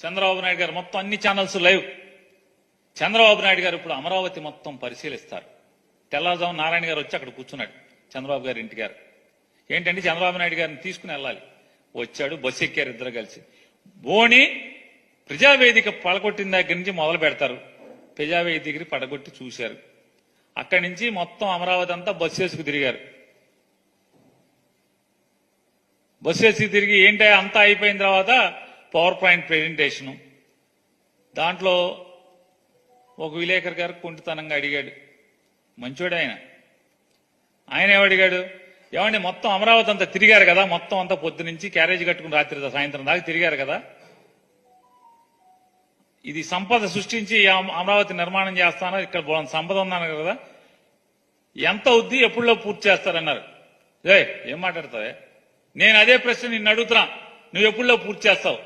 చంద్రబాబు నాయుడు గారు మొత్తం అన్ని ఛానల్స్ లైవ్. చంద్రబాబు నాయుడు గారు ఇప్పుడు అమరావతి మొత్తం పరిశీలిస్తారు. తెల్లవారుజాము నారాయణ గారు వచ్చి అక్కడ కూర్చున్నాడు చంద్రబాబు గారి ఇంటి గారు. ఏంటంటే చంద్రబాబు నాయుడు గారిని తీసుకుని వెళ్ళాలి. వచ్చాడు, బస్సు ఎక్కారు ఇద్దరు కలిసి. బోని ప్రజావేదిక పడగొట్టిన దగ్గర నుంచి మొదలు పెడతారు. ప్రజావేదిక దగ్గర పడగొట్టి చూశారు. అక్కడి నుంచి మొత్తం అమరావతి అంతా బస్సు వేసుకు తిరిగారు. బస్సు వేసుకు తిరిగి ఏంటో అంతా అయిపోయిన తర్వాత పవర్ పాయింట్ ప్రెజెంటేషను. దాంట్లో ఒక విలేకరు గారు కుంటితనంగా అడిగాడు. మంచోడు ఆయన. ఆయన ఏమడిగాడు, ఏమండి మొత్తం అమరావతి అంతా తిరిగారు కదా, మొత్తం అంతా పొద్దు నుంచి క్యారేజ్ కట్టుకుని రాత్రి సాయంత్రం దాకా తిరిగారు కదా, ఇది సంపద సృష్టించి అమరావతి నిర్మాణం చేస్తాను, ఇక్కడ సంపద ఉన్నాను కదా, ఎంత అవుద్ది, ఎప్పుడులో పూర్తి చేస్తారన్నారు. ఏం మాట్లాడతావే? నేను అదే ప్రశ్న నిన్ను అడుగుతున్నా, నువ్వు ఎప్పుడులో పూర్తి చేస్తావు?